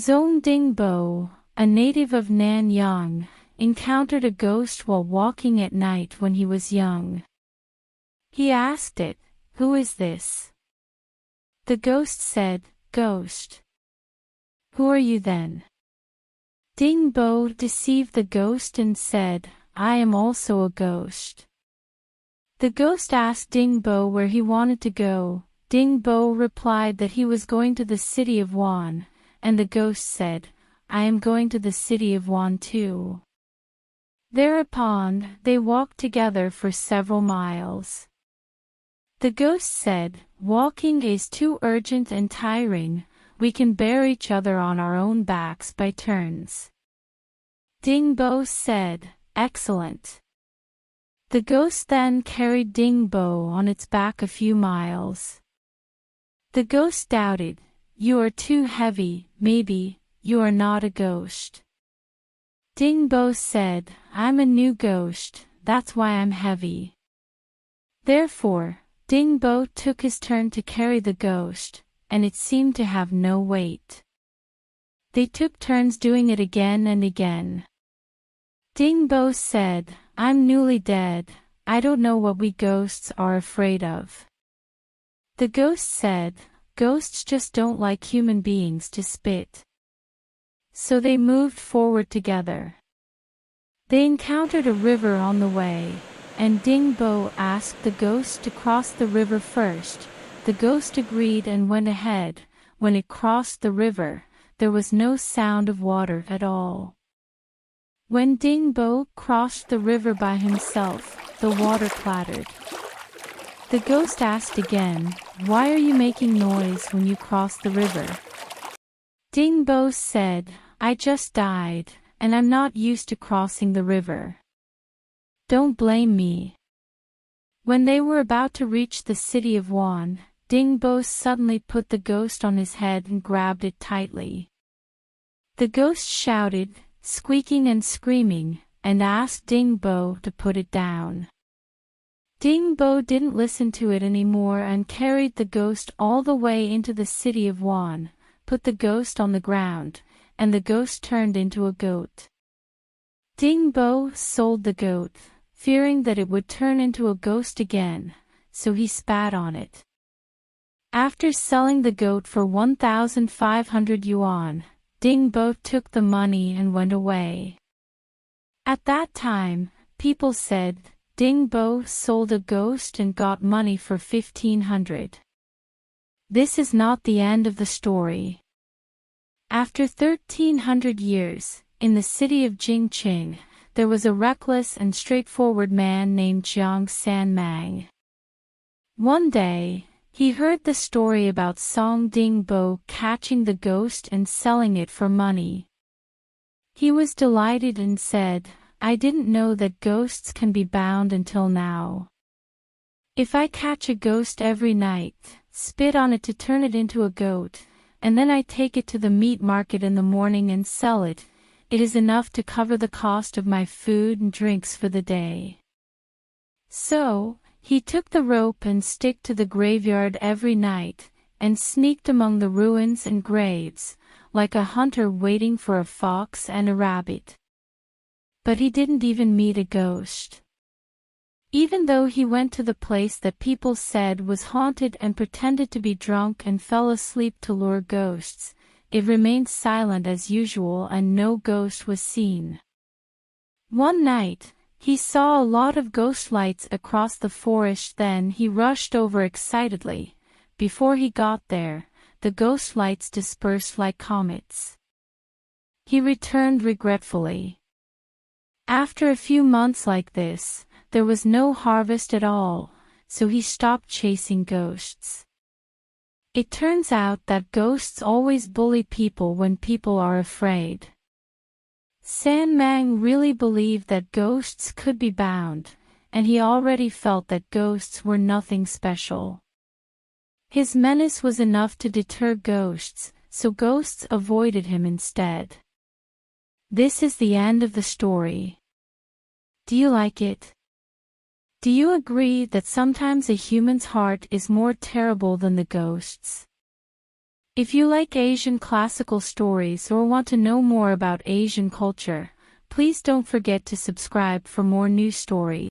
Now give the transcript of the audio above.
Zhong Dingbo, a native of Nanyang, encountered a ghost while walking at night when he was young. He asked it, "Who is this?" The ghost said, "Ghost." "Who are you then?" Dingbo deceived the ghost and said, "I am also a ghost." The ghost asked Dingbo where he wanted to go. Dingbo replied that he was going to the city of Wan, and the ghost said, "I am going to the city of Wan too." Thereupon, they walked together for several miles. The ghost said, "Walking is too urgent and tiring, we can bear each other on our own backs by turns." Dingbo said, "Excellent." The ghost then carried Dingbo on its back a few miles. The ghost doubted, "You are too heavy, maybe, you are not a ghost." Dingbo said, "I'm a new ghost, that's why I'm heavy." Therefore, Dingbo took his turn to carry the ghost, and it seemed to have no weight. They took turns doing it again and again. Dingbo said, "I'm newly dead, I don't know what we ghosts are afraid of." The ghost said, "Ghosts just don't like human beings to spit." So they moved forward together. They encountered a river on the way, and Dingbo asked the ghost to cross the river first. The ghost agreed and went ahead. When it crossed the river, there was no sound of water at all. When Dingbo crossed the river by himself, the water clattered. The ghost asked again, "Why are you making noise when you cross the river?" Dingbo said, "I just died, and I'm not used to crossing the river. Don't blame me." When they were about to reach the city of Wan, Dingbo suddenly put the ghost on his head and grabbed it tightly. The ghost shouted, squeaking and screaming, and asked Dingbo to put it down. Dingbo didn't listen to it anymore and carried the ghost all the way into the city of Wan, put the ghost on the ground, and the ghost turned into a goat. Dingbo sold the goat, fearing that it would turn into a ghost again, so he spat on it. After selling the goat for 1,500 yuan, Dingbo took the money and went away. At that time, people said, Dingbo sold a ghost and got money for 1,500. This is not the end of the story. After 1,300 years, in the city of Jingqing, there was a reckless and straightforward man named Jiang Sanmang. One day, he heard the story about Song Dingbo catching the ghost and selling it for money. He was delighted and said, "I didn't know that ghosts can be bound until now. If I catch a ghost every night, spit on it to turn it into a goat, and then I take it to the meat market in the morning and sell it, it is enough to cover the cost of my food and drinks for the day." So, he took the rope and stick to the graveyard every night, and sneaked among the ruins and graves, like a hunter waiting for a fox and a rabbit. But he didn't even meet a ghost. Even though he went to the place that people said was haunted and pretended to be drunk and fell asleep to lure ghosts, it remained silent as usual and no ghost was seen. One night, he saw a lot of ghost lights across the forest. Then he rushed over excitedly. Before he got there, the ghost lights dispersed like comets. He returned regretfully. After a few months like this, there was no harvest at all, so he stopped chasing ghosts. It turns out that ghosts always bully people when people are afraid. Sanmang really believed that ghosts could be bound, and he already felt that ghosts were nothing special. His menace was enough to deter ghosts, so ghosts avoided him instead. This is the end of the story. Do you like it? Do you agree that sometimes a human's heart is more terrible than the ghost's? If you like Asian classical stories or want to know more about Asian culture, please don't forget to subscribe for more new stories.